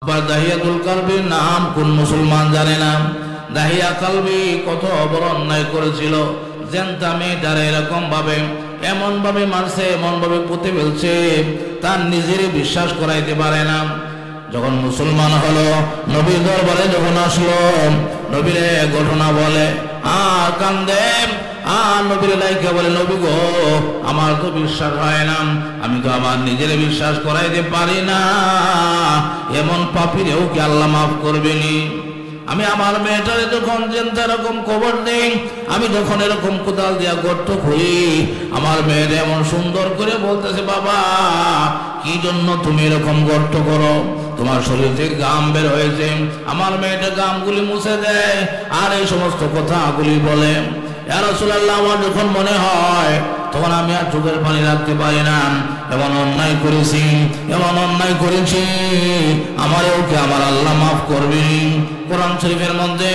দাহিয়াতুল কালবির নাম কোন মুসলমান জানে না? দাহিয়া কালবি কত বড় অন্যায় করেছিল। জেনতা মেয়েটার এরকম ভাবে এমন ভাবে মারছে, এমন ভাবে পুঁতে ফেলছে, তার নিজেরই বিশ্বাস করাইতে পারে না। যখন মুসলমান হলো, নবীর দরবারে যখন আসলো, নবীর ঘটনা বলে আর কান্দে, আর নবীর লাইকা বলে, নবী গো, আমার তো বিশ্বাস হয় না, আমি তো আমার নিজের বিশ্বাস করাইতে পারি না, এমন পাপীরেও কি আল্লাহ মাফ করবেনি? আমি আমার মেয়েটারে যখন জেনতা এরকম কবর দেই, আমি যখন এরকম কোদাল দিয়া গর্ত খুঁড়ি, আমার মেয়েটা এমন সুন্দর করে বলতেছে, বাবা কি জন্য তুমি এরকম গর্ত করো? তোমার শরীর থেকে গাম বের হয়েছে। আমার মেয়েটা গামগুলি মুছে দেয় আর এই সমস্ত কথাগুলি বলে। ইয়া রাসূলুল্লাহ, আমার যখন মনে হয় তখন আমি আর চোখের পানি রাখতে পারি না। এমন অন্যায় করেছি, এমন অন্যায় করেছি, আমারও কি আমার আল্লাহ মাফ করবে? কোরআন শরীফের মধ্যে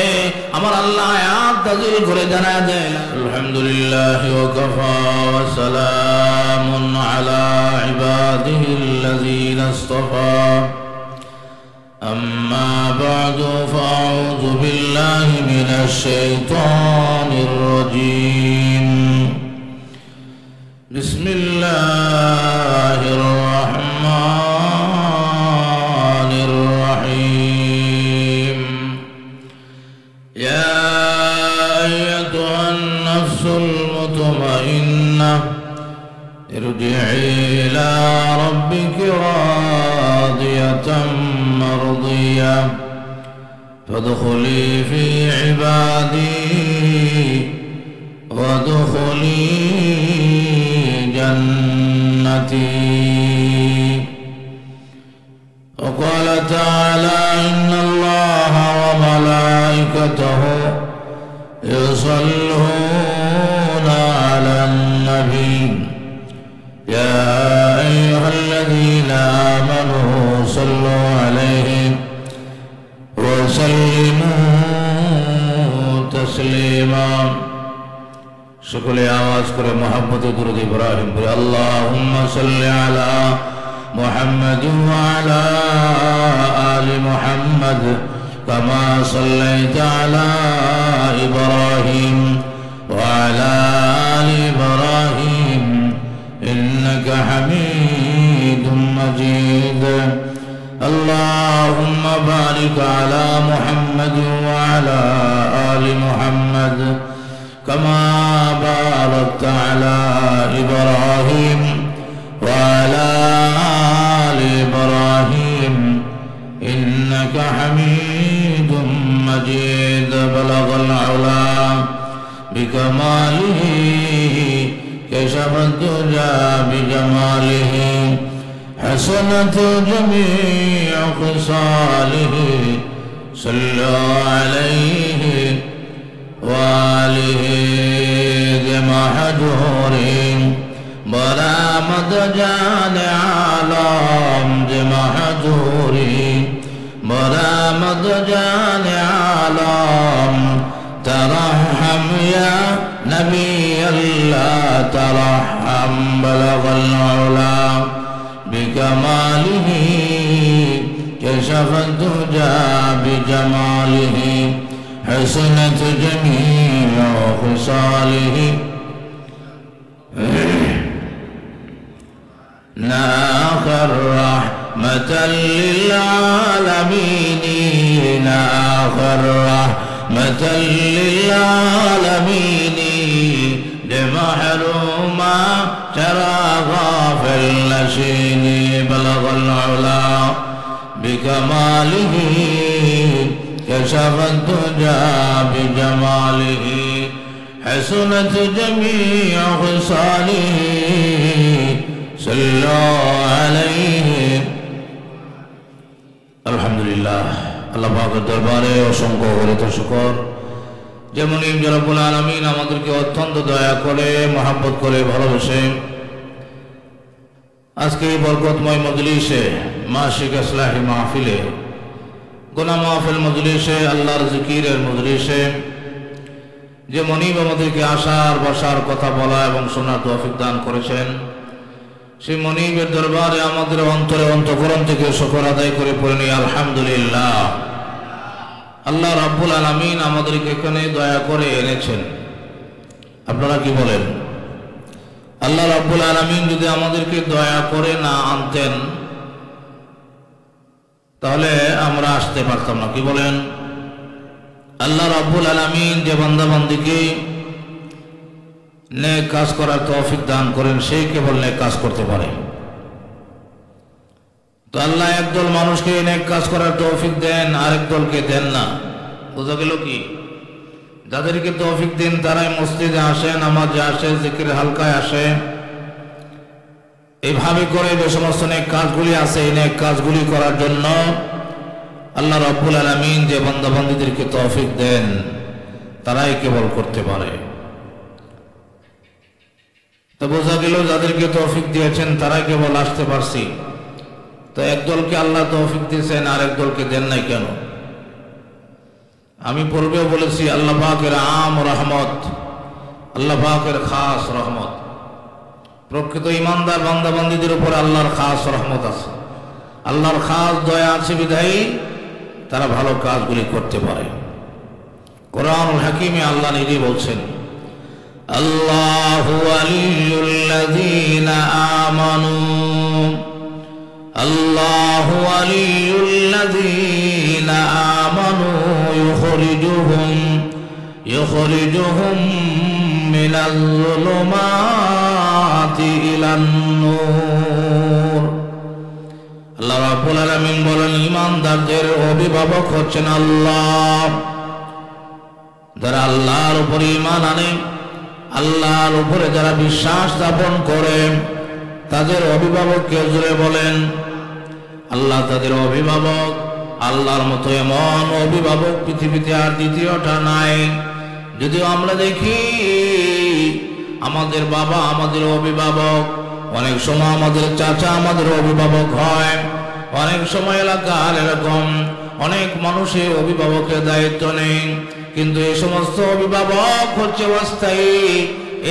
আমার আল্লাহ আয়াত নাযিল করে জানায় দেয়, আলহামদুলিল্লাহি ওয়া কাফা ওয়া সালামুন আলা ইবাদিহিল্লাযীনা ইসতাফা আম্মা বা'দু ফাআউযু বিল্লাহি মিনাশ শাইতানির রাজীম। বিসমিল্লাহির রাহমানির রহিম। ইয়া আইয়্যাতুহান নাফসুল মুতমাইন্নাহ ইরজি'i ইলা রাব্বিকি রাদিয়াতাম মারদিয়াহ ফাদখুলি ফি ইবাদি ওয়াদখুলি جنتي. وقال تعالى إن الله وملائكته يصلون على النبي يا أيها الذين آمنوا صلوا عليه وسلموا تسليما. সকলে আওয়াজ করে মহব্বতে দুরূদ ইব্রাহিম পড়ে, আল্লাহুম্মা সাল্লি আলা মুহাম্মাদ ওয়া আলা আলি মুহাম্মাদ কামা সাল্লাইতা আলা ইব্রাহিম ওয়া আলা আলি ইব্রাহিম ইন্নাকা হামিদুম মাজিদ। আল্লাহুম্মা বারিক আলা মুহাম্মাদ ওয়া আলা আলি মুহাম্মাদ كما باركت على إبراهيم وعلى آل إبراهيم إنك حميد مجيد. بلغ العلا بكماله كشف الدجى بجماله حسنت جميع خصاله صلوا عليه وآله محجورين برامد جان عالم محجورين برامد جان عالم ترحم يا نبي الله ترحم. بلغ العلا بكماله كشف الدجى بجماله حسنت جميع خصاله ناخر رحمة للعالمين ناخر رحمة للعالمين لمحروما ترى غافل نشين. بلغ العلا بكماله كشف الدجى بجماله حسنت جميع خصاله صلوا عليه. আলহামদুলিল্লাহ, আল্লাহ পাকের দরবারে অসংখ্য অগণিত শুকর, যেমন রব্বুল আলামিন আমাদেরকে অত্যন্ত দয়া করে, মহব্বত করে, ভালোবেসে আজকে এই বরকতময় মজলিসে, মাসিক ইসলাহি মাহফিলে, গুনাহ মাহফিল মজলিসে, আল্লাহর জিকিরের মজলিসে যে মনিব আমাদেরকে আসার বসার কথা বলা এবং শোনার তৌফিক দান করেছেন, সেই মনিবের দরবারে আমাদের অন্তরে অন্তঃকরণ থেকে শুকর আদায় করে পড়ে নিই আলহামদুলিল্লাহ। আল্লাহ রাব্বুল আলামিন আমাদেরকে এখানে দয়া করে এনেছেন। আপনারা কি বলেন? আল্লাহ রাব্বুল আলামিন যদি আমাদেরকে দয়া করে না আনতেন তাহলে আমরা আসতে পারতাম না। কি বলেন? আল্লাহ রাব্বুল আলামিন যে বান্দা বান্দীকে নেক কাজ করার তৌফিক দান করেন সেই কেবল নেক কাজ করতে পারে। তো আল্লাহ একদল মানুষকে নেক কাজ করার তৌফিক দেন, আরেক দলকে দেন না। বোঝা গেল কি? যাদেরকে তৌফিক দেন তারাই মসজিদে আসে, নামাজে আসে, জিকির হালকায় আসে। এইভাবে করে যে সমস্ত নেক কাজগুলি আছে এই নেক কাজগুলি করার জন্য আল্লাহ রাব্বুল আলামিন যে বান্দা বান্দীদেরকে তৌফিক দেন তারাই কেবল করতে পারে। তো বোঝা গেল যাদেরকে তৌফিক দিয়েছেন তারাই কেবল আসতে পারছি। তো একদলকে আল্লাহ তৌফিক দিয়েছেন আর একদলকে দেন নাই কেন? আমি পূর্বেও বলেছি আল্লাহ পাকের আম রহমত, আল্লাহ পাকের খাস রহমত। প্রকৃত ইমানদার বান্দা বান্দীদের উপর আল্লাহর খাস রহমত আছে, আল্লাহর খাস দয়া আছে বিধায়ী তারা ভালো কাজগুলি করতে পারে। কোরআনুল হাকিমে আল্লাহ নিজে বলছেন আল্লাহু ওয়ালিয়ুল্লাযীনা আমানু, আল্লাহু ওয়ালিয়ুল্লাযীনা আমানু يخرجهم من الظلمات إلى النور। আল্লাহ রাব্বুল আলামিন বলেন ঈমানদারদের অভিভাবক হচ্ছেন আল্লাহ। যারা আল্লাহর উপরে ঈমান আনে, আল্লাহর উপরে যারা বিশ্বাস স্থাপন করে তাদের অভিভাবককে জুড়ে বলেন আল্লাহ তাদের অভিভাবক। আল্লাহর মতো এমন অভিভাবক পৃথিবীতে আর দ্বিতীয়টা নাই। যদিও আমরা দেখি আমাদের বাবা আমাদের অভিভাবক, অনেক সময় আমাদের চাচা আমাদের অভিভাবক হয়, অনেক সময় এলাকার এরকম অনেক মানুষের অভিভাবকের দায়িত্ব নেই। কিন্তু এই সমস্ত অভিভাবক হচ্ছে অস্থায়ী,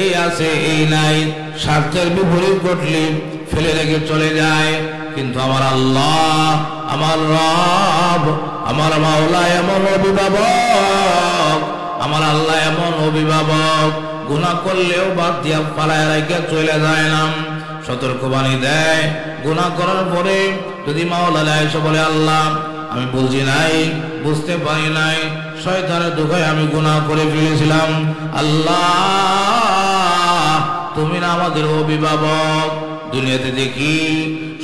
এই আছে এই নাই, স্বার্থের বিপরীত ঘটলে ফেলে রেখে চলে যায়। কিন্তু আমার আল্লাহ, আমার রব, আমার মাওলা এমন অভিভাবক, আমার আল্লাহ এমন অভিভাবক গুনাহ করলেও বাদ দিয়া পালায় রেখে চলে যায় না, সতর্কবাণী দেয়। গুনাহ করার পরে যদি মাওলা এসে বলে আল্লাহ আমি বুঝি নাই, বুঝতে পারি নাই, শয়তানের ধোঁকায় আমি গুনাহ করে ফেলেছিলাম, আল্লাহ তুমি না আমাদের অভিভাবক। দুনিয়াতে দেখি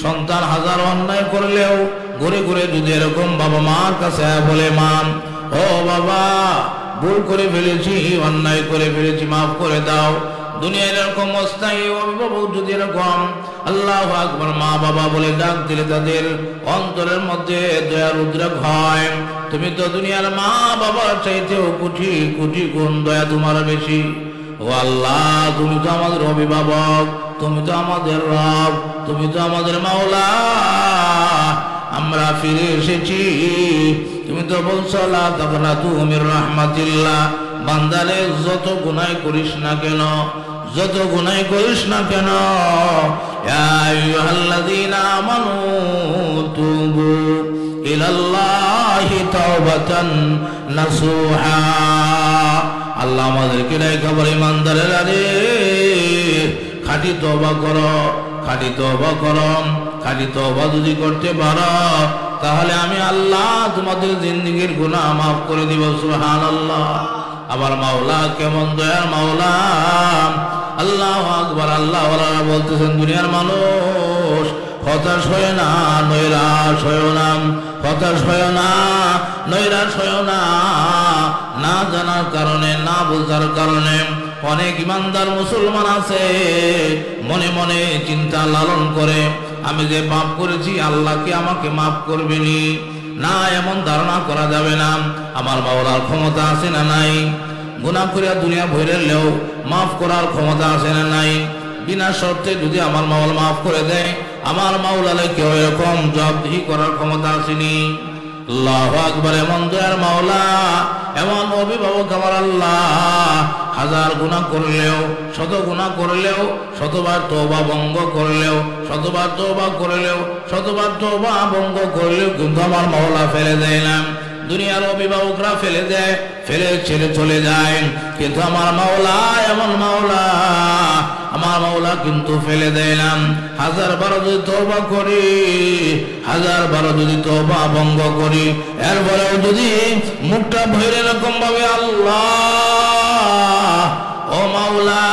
সন্তান হাজার অন্যায় করলেও ঘুরে ঘুরে যদি এরকম বাবা মার কাছে বলে মা ও বাবা ভুল করে ফেলেছি, অন্যায় করে ফেলেছি, মাফ করে দাও। দুনিয়ার এরকম অস্থায়ী অভিভাবক যদি এরকম আল্লাহু আকবার মা বাবা বলে ডাক দিলে তাদের অন্তরের মধ্যে দয়ার উদ্রেক হয়। তুমি তো দুনিয়ার মা বাবার চাইতেও কোটি কোটি গুণ দয়া তোমার বেশি। ও আল্লাহ তুমি তো আমাদের অভিভাবক, তুমি তো আমাদের রব, তুমি তো আমাদের মাওলা। আমরা ফিরে এসেছি। তুমি তো বলছো লা তাকনাতু মির রাহমাতিল্লাহ, বান্দারে যত গুনাহ করিস না কেন, যত গুনাহ করিস না কেন, ইয়া আইয়ুহাল্লাযীনা আমানু তুবু ইলাল্লাহি তাওবাতান নাসুহা। আল্লাহ আমাদেরকে ডাকা বলে ইমানদারেরা রে খাঁটি তওবা করো, খাঁটি তওবা করো। খাঁটি তওবা যদি করতে পারো তাহলে আমি আল্লাহ তোমাদের জিন্দেগীর গুনাহ মাফ করে দিব। সুবহানাল্লাহ। আবার মাওলা কেমন দয়ার মাওলা। আল্লাহু আকবার। আল্লাহ ওয়ালারা বলতেছেন দুনিয়ার মানুষ হতাশ হয় না, নৈরাশ হয় না, হতাশ হয় না, নৈরাশ হয় না। না জানার কারণে, না বোঝার কারণে অনেক ইমানদার মুসলমান আছে মনে মনে চিন্তা লালন করে আমি যে পাপ করেছি আল্লাহ কি আমাকে মাফ করবেনি? না, এমন ধারণা করা যাবে না। আমার মাওলার ক্ষমতা আছে না নাই? গুনাহ করিয়া দুনিয়া ভরেলেও মাফ করার ক্ষমতা আছে না নাই? বিনা শর্তে যদি আমার মাওলা মাফ করে দেয় আমার মাওলারে কেউ এরকম জবাবদিহি করার ক্ষমতা আসেনি। আল্লাহু আকবার। এমন দয়ার মাওলা, এমন অভিভাবক আমার আল্লাহ, হাজার গুনাহ করলেও, শত গুনাহ করলেও, শতবার তওবা ভঙ্গ করলেও, শতবার তওবা করলেও, শতবার তওবা ভঙ্গ করলেও কিন্তু আমার মাওলা ফেলে দেয় না। দুনিয়ার অভিভাবকরা ফেলে দেয়, ফেলে ছেড়ে চলে যায়, কিন্তু আমার মাওলা এমন মাওলা, আমার মাওলা কিন্তু ফেলে দেয় না। হাজার বার যদি তওবা করি, হাজার বার যদি তওবা ভঙ্গ করি, এরপরেও যদি মুখটা ভরে এরকম ভাবে আল্লাহ ও মাওলা,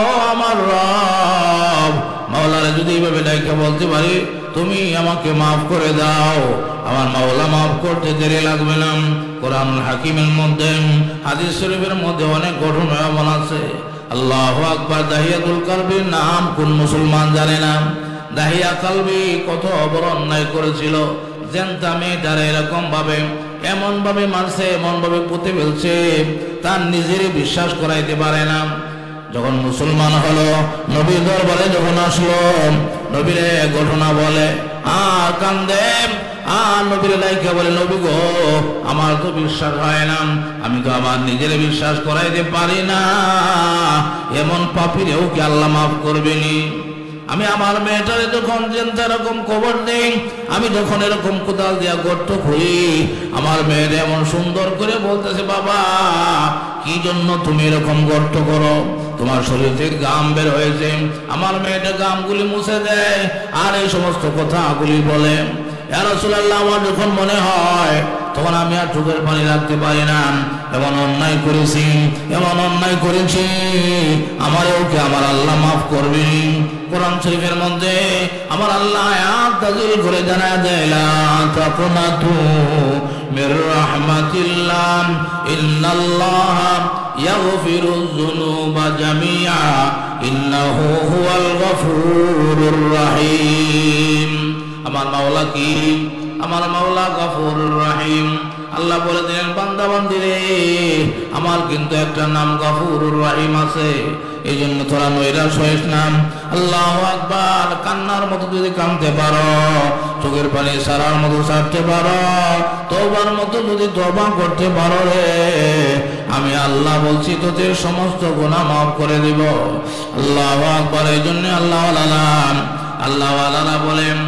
ও আমার রব, মাওলারে যদি এইভাবে ডাইকা বলতে পারি তুমি আমাকে মাফ করে দাও, আমার মাওলা মাফ করতে দেরি লাগবে না। কোরআনুল হাকিমের মধ্যে, হাদিস শরীফের মধ্যে অনেক ঘটনা এমন আছে। আল্লাহু আকবার। দাহিয়াতুল কলবির নাম কোন মুসলমান জানে না? দাহিয়া কলবি কত বড় অন্যায় করেছিল, জেনতা মেয়েটারে এরকম ভাবে, এমন ভাবে মারছে, এমন ভাবে পুঁতে ফেলছে, তার নিজেরই বিশ্বাস করাইতে পারে না। যখন মুসলমান হলো, নবীর দরবারে যখন আসলো, নবীরে ঘটনা বলে আর কান্দে, আর নবীরে লাইকা বলে, নবী গো আমার তো বিশ্বাস হয় না, আমি তো আমার নিজের বিশ্বাস করাইতে পারি না, এমন পাপীরেও কি আল্লাহ মাফ করবেনি? আমি আমার মেয়েটারে যখন এরকম কবর নেই, আমি যখন এরকম কোদাল দিয়া গর্ত খুঁড়ি, আমার মেয়েটা এমন সুন্দর করে বলতেছে, বাবা কি জন্য তুমি এরকম গর্ত করো? তোমার শরীর থেকে গাম বের হয়েছে। আমার মেয়েটা গামগুলি মুছে দেয় আর এই সমস্ত কথাগুলি বলে। ইয়া রাসূলুল্লাহ, আমার যখন মনে হয় তখন আমি আর চোখের পানি রাখতে পারি না। এমন অন্যায় করেছি, এমন অন্যায় করেছি, আমারও কি আমার আল্লাহ মাফ করবে? কোরআন শরীফের মধ্যে আমার আল্লাহ আয়াত নাযিল করে জানায় দেয়, লা তাকুনাতু মির রাহমাতিল্লাহ ইন্নাল্লাহা ইয়াগফিরুয যুনুবা জামিআ ইন্নাহু হুয়াল গফুরুর রহিম। আমার মাওলা কি? আমার মাওলা গফুরুর রহিম। আল্লাহ বলে দিলেন, বান্দা বান্দিরে আমার কিন্তু একটা নাম গফুরুর রহিম আছে, এই জন্য তোরা নৈরাশ হইস না। আল্লাহু আকবার। কান্নার মতো যদি কাঁদতে পারো, চোখের পানি সারার মতো ছাড়তে পারো, তওবার মতো যদি তওবা করতে পারো রে, আমি আল্লাহ বলছি তোদের সমস্ত গুনাহ মাফ করে দিব। আল্লাহু আকবার। এই জন্য আল্লাহওয়ালারা বলেন,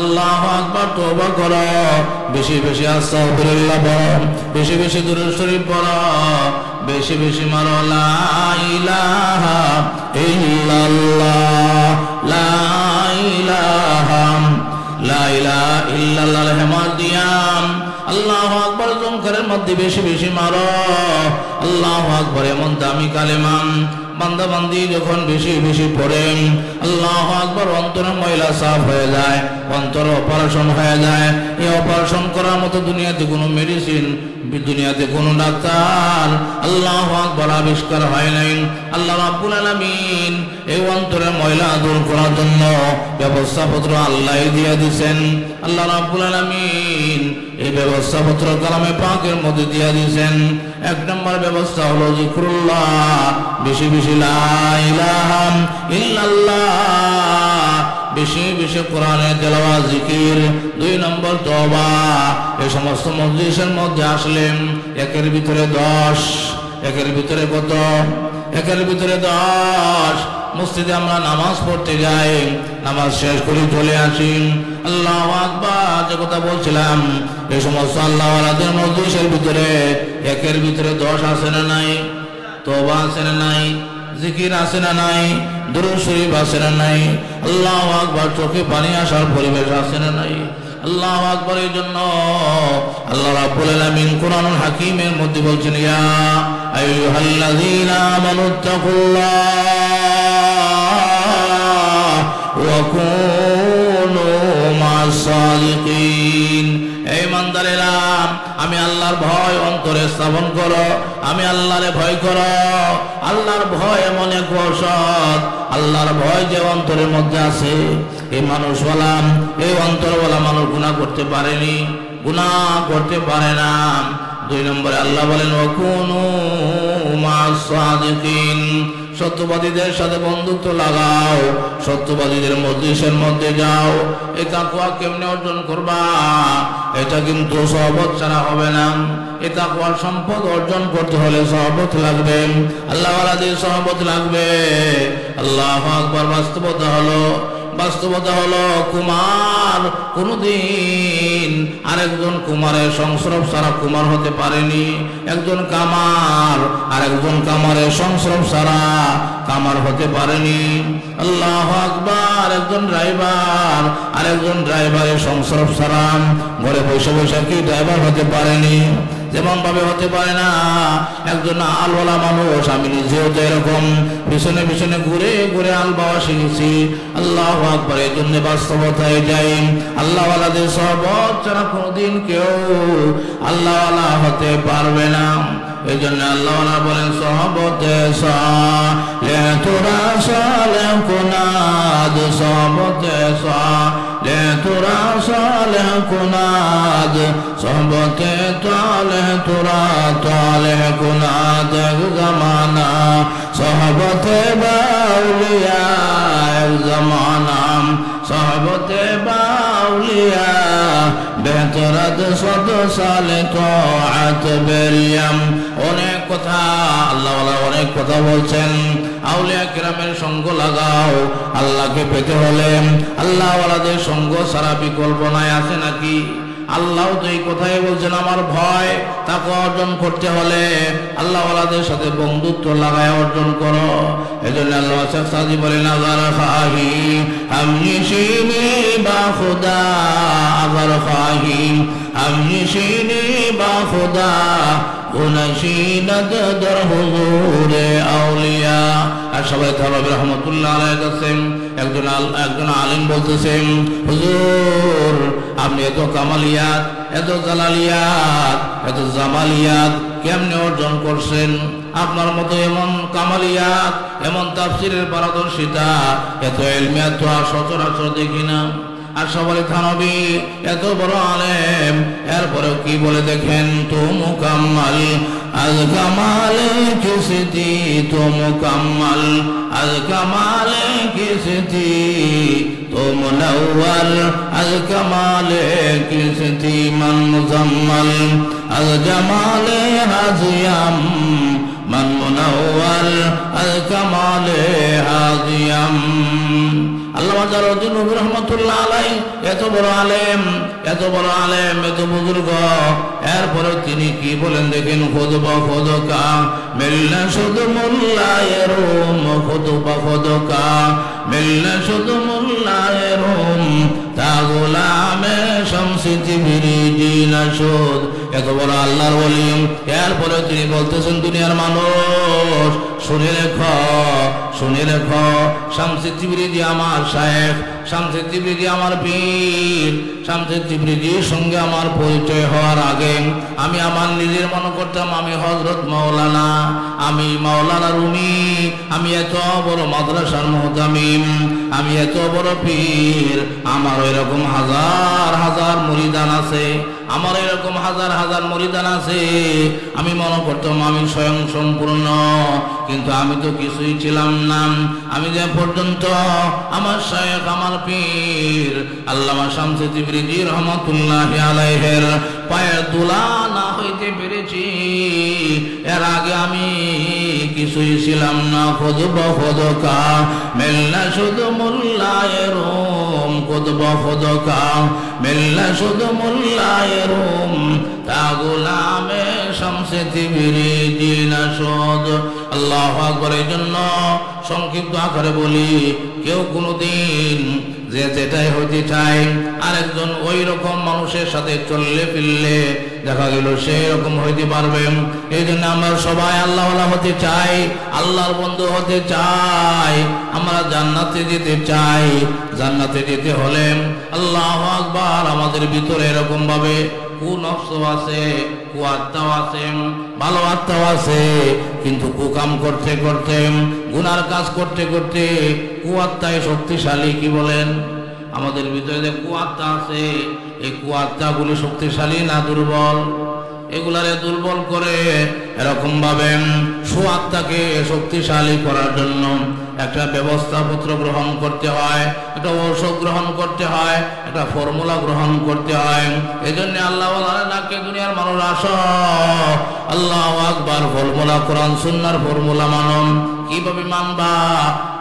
আল্লাহু আকবার, তওবা করো, বেশি বেশি আস্তাগফিরুল্লাহ পড়ো, বেশি বেশি দুরূদ শরীফ পড়ো, বেশি বেশি মারো লা ইলাহা ইল্লাল্লাহ, লা ইলাহা ইল্লাল্লাহ হেমাল দিয়াম। আল্লাহু আকবার জনকারের মধ্যে বেশি বেশি মারো। আল্লাহু আকবার এমন দামি কালেমা, বান্দা বান্দি যখন বেশি বেশি পড়েন, আল্লাহু আকবার, অন্তরের ময়লা সাফ হয়ে যায়, অন্তর অপারেশন হয়ে যায়। এই অপারেশন করার মতো দুনিয়াতে কোনো মেডিসিন, দুনিয়াতে কোনো ডাক্তার আল্লাহু আকবার আবিষ্কার হয় নাই। আল্লাহ রাব্বুল আলামিন এই অন্তরের ময়লা দূর করার জন্য ব্যবস্থাপত্র আল্লাহ দিয়ে দিয়েছেন। আল্লাহ রাব্বুল আলামিন এই ব্যবস্থাপত্র কালামে পাকের মধ্যে দিয়ে দিয়েছেন। এক নম্বর ব্যবস্থা হলো জিক্রুল্লাহ, বেশি বেশি লা ইলাহা ইল্লাল্লাহ, বেশি বেশি কোরআনের তেলাওয়াত জিকির। দুই নম্বর তওবা। এই সমস্ত মজলিসের মধ্যে আসলেন একের ভিতরে 10, একের ভিতরে কত? একের ভিতরে 10। মসজিদে আমরা নামাজ পড়তে যাই, নামাজ শেষ করে চলে আসি। আল্লাহু আকবার। যে কথা বলছিলাম, এই সমস্ত আল্লাহওয়ালাদের মজলিসের ভিতরে একের ভিতরে 10 আছে না নাই? তওবা আছে না নাই? জিকির আছে না নাই? দুরূদ শরীফ আছে না নাই? আল্লাহু আকবার। চোখে পানি আসার পরিবেশ আছে না নাই? আল্লাহু আকবার। এই জন্য আল্লাহ রাব্বুল আলামিন কোরআনুল হাকিমের মধ্যে বলছেন, ইয়া আইয়ুহাল্লাযীনা আমানুত্তাকুল্লাহ ওয়া কুনু মা'আস সাদিকিন। এই ইমানদারেরা, আমি আল্লাহর ভয় অন্তরে স্থাপন করো, আমি আল্লাহরে ভয় করো। আল্লাহর ভয় এমন এক ঔষধ, আল্লাহর ভয় যে অন্তরের মধ্যে আছে, এই মানুষওয়ালা, এই অন্তরওয়ালা মানুষ গুনাহ করতে পারেনি, গুনাহ করতে পারে না। দুই নম্বরে আল্লাহ বলেন, ওয়া কুনু মা'আস সাদিকিন, সত্যবাদীদের সাথে বন্ধুত্ব লাগাও, সত্যবাদীদের মজলিসের মধ্যে যাও। এই তাকওয়া কেমনে অর্জন করবা? এটা কিন্তু সহবত ছাড়া হবে না। এই তাকওয়ার সম্পদ অর্জন করতে হলে সহবত লাগবে, আল্লাহওয়ালাদের সহবত লাগবে। আল্লাহু আকবার। বাস্তবতা হলো কুমার কোনদিন আরেকজন কুমারের সংস্রব ছাড়া কুমার হতে পারেনি। একজন কামার আরেকজন কামারের সংস্রব ছাড়া কামার হতে পারেনি। আল্লাহু আকবার। একজন ড্রাইভার আরেকজন ড্রাইভারের সংস্রব ছাড়া ঘরে বসে বসে কি ড্রাইভার হতে পারেনি। যেমন ভাবে হতে পারে না একজন আলওয়ালা মানুষ, আমি নিজেও তো এরকম পিছনে পিছনে ঘুরে ঘুরে আল বাবা শিখেছি। আল্লাহু আকবার। এই জন্য বাস্তবতায় যাই, আল্লাহওয়ালাদের সহবত ছাড়া কোনদিন কেউ আল্লাহওয়ালা হতে পারবে না। এই জন্য আল্লাহওয়ালা বলেন সহবতে সালেহ তোরা সালেহ কুনাদ, সহবতে সালেহ তোরা সালেহ কুনাদ, সহবতে তালেহ তোরা তালেহ কুনাদ। এক জামানা সহবতে বাউলিয়া, এক জামানা সহবতে বাউলিয়া, বেহতরাত শত সালে তোআত বেরিয়াম। অনেক কথা আল্লাহওয়ালা অনেক কথা বলছেন। আউলিয়া কিরামের সঙ্গ লাগাও। আল্লাহকে পেতে হলে আল্লাহওয়ালাদের সঙ্গ ছাড়া বিকল্প নাই, আছে নাকি? আল্লাহ তো এই কথাই বলছেন, আমার ভয় তাকওয়া অর্জন করতে হলে আল্লাহওয়ালাদের সাথে বন্ধুত্ব লাগায় অর্জন করো। এজন্য আল্লাহ সাদি বলেন আগার খাহি আমনি শিনি বা খুদা, আগার খাহি আমনি শিনি বা খুদা, উনশিনাত দর হুজুরে আউলিয়া। আর সবাই তাআলা রাহমাতুল্লাহ আলাইহি কাছেন একজন আলিম বলতেছেন, হুজুর আপনি এত কামালিয়াত, এত জালালিয়াত, এত জামালিয়াত কেমনে অর্জন করছেন? আপনার মতো এমন কামালিয়াত, এমন তাফসীরের পারদর্শিতা, এত ইলমিয়াত তো আর সচরাচর দেখি না। আর সবাই থানবী এত বড় আলেম, এরপরেও কি বলে দেখেন, তো মুকাম্মাল আল কামালে কিসতি, তো মুকাম্মাল আল কামালে কিসতি, তো মুনাওয়ার আল কামালে কিসতি, মান মুজাম্মাল আল জামালে হাজিয়াম, মান মুনাওয়ার আল কামালে হাজিয়াম। আল্লামা জালালউদ্দিন নবী রহমাতুল্লাহ আলাইহি এত বড় আলেম, এত বড় আলেম, এত বুজুর্গ, এরপরে তিনি কি বলেন দেখেন, খুদবা খুদকা মিলনা শুধু মোল্লায়ে রুম, খুদবা খুদকা মিলনা শুধু মোল্লায়ে রুম, তা গোলামে শামসি তিবরিজি নাশুদ। এত বড় আল্লাহর ওলি, এরপরে তিনি বলতেছেন, দুনিয়ার মানুষ শুনে রেখো, শুনে রেখো, শামসি তিবরিজি আমার শায়েখ, শামসি তিবরিজি আমার পীর, শামসি তিবরিজির সঙ্গে আমার পরিচয় হওয়ার আগে আমি আমার নিজের মনে করতাম আমি হযরত মাওলানা, আমি মাওলানা রুমি, আমি এত বড় মাদ্রাসার মুহতামিম, আমি এত বড় পীর, আমার এরকম হাজার হাজার মুরিদান আছে, আমার এরকম হাজার হাজার মুরিদান আছে। আমি মনে করতাম আমি স্বয়ং সম্পূর্ণ, কিন্তু আমি তো কিছুই ছিলাম না। আমি যে পর্যন্ত আমার শায়েখ, আমার পীর আল্লামা শামসুদ্দীন তিবরিজি রহমাতুল্লাহি আলাইহির পায়ের ধুলা না হইতে পেরেছি, এর আগে আমি কিছুই ছিলাম না। খুদবা খুদকা মিলনা শুধু মোল্লায়ে রুম, খুদবা খুদকা মিলনা শুধু মোল্লায়ে রুম, তা গোলামে শামসে তিবরিজি নাশুদ। আল্লাহু আকবার। এই জন্য সংক্ষিপ্ত আকারে বলি, কেউ কোনোদিন যে যেটাই হইতে চায় আরেকজন ওই রকম মানুষের সাথে চললে ফিরলে দেখা গেল সেই রকম হইতে পারবে। এই জন্য আমরা সবাই আল্লাহওয়ালা হতে চাই, আল্লাহর বন্ধু হতে চাই, আমরা জান্নাতে যেতে চাই। জান্নাতে যেতে হলে আল্লাহু আকবার, আমাদের ভিতরে এরকম ভাবে কুনফস আছে, কুআত্মাও আছে, ভালো আত্মাও আছে, কিন্তু কুকাম করতে করতে, গুনার কাজ করতে করতে কুআত্মায় শক্তিশালী। কি বলেন? আমাদের ভিতরে যে কুআত্মা আছে, এই কুআত্মাগুলি শক্তিশালী না দুর্বল? এগুলারে দুর্বল করে এরকম ভাবে সুআত্মাকে শক্তিশালী করার জন্য একটা ব্যবস্থাপত্র গ্রহণ করতে হয়, একটা ঔষধ গ্রহণ করতে হয়, একটা ফর্মুলা গ্রহণ করতে হয়। এই জন্য আল্লাহ নাকি দুনিয়ার মানুষ আসো, আল্লাহু আকবার, ফর্মুলা কোরআন সুন্নাহর ফর্মুলা মানন। কিভাবে মানবা?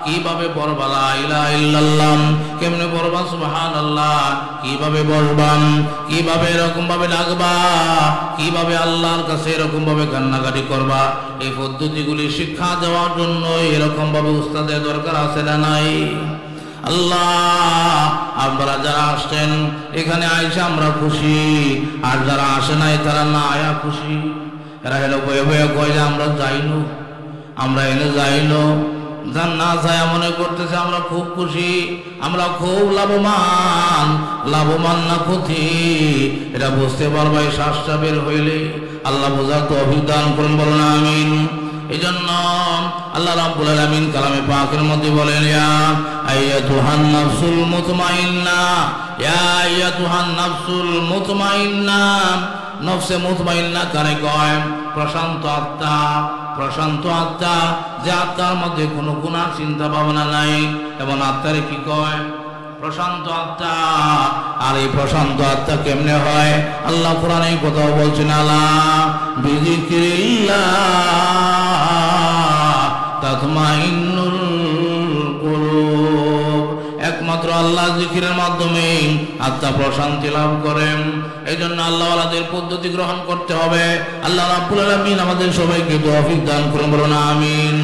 কিভাবে পড়বা লা ইলাহা ইল্লাল্লাহ, কেমনে পড়বা সুবহানাল্লাহ, কিভাবে বসবাম, কিভাবে এরকম ভাবে ডাকবা, কিভাবে আল্লাহর কাছে এরকম ভাবে কান্নাকাটি করবা, এই পদ্ধতিগুলি শিক্ষা দেওয়ার জন্য এরকম ভাবে উস্তাদের দরকার আছে না নাই? আল্লাহ, আপনারা যারা আসছেন এখানে আইসা আমরা খুশি, আর যারা আসে নাই তারা না আয়া খুশি। এরা এলো বয়ে বয়ে কয় যে আমরা যাইনো, আমরা এনে যাইনো, যার না যায় মনে করতেছে আমরা খুব খুশি, আমরা খুব লাভবান। লাভবান না ক্ষতি এটা বুঝতে পারবা এই শ্বাসটা বের হইলে। আল্লাহ বোঝার তৌফিক দান করুন, বলুন আমিন। এই জন্য আল্লাহ রাব্বুল আলামিন কালামে পাকের মধ্যে বলেন, ইয়া আইয়াতুহান নাফসুল মুতমাইন্না, ইয়া আইয়াতুহান নাফসুল মুতমাইন্না। নফসে মুতমাইন্না কারে কয়? প্রশান্ত আত্মা। প্রশান্ত আত্মা, যে আত্মার মধ্যে কোনো গুনাহ চিন্তা ভাবনা নাই, এবং আত্মারে কি কয়? প্রশান্ত আত্মা। আর এই প্রশান্ত আত্মা কেমনে হয়? আল্লাহ কোরআনে কোথাও বলছেন, আলা বিযিকরিল্লাহ তাতমাইন্নুল কুলুব। একমাত্র আল্লাহ জিকিরের মাধ্যমে আত্মা প্রশান্তি লাভ করেন। এই জন্য আল্লাহ ওয়ালাদের পদ্ধতি গ্রহণ করতে হবে। আল্লাহ রাব্বুল আলামিন আমাদের সবাইকে তৌফিক দান করুন, বলুন আমিন।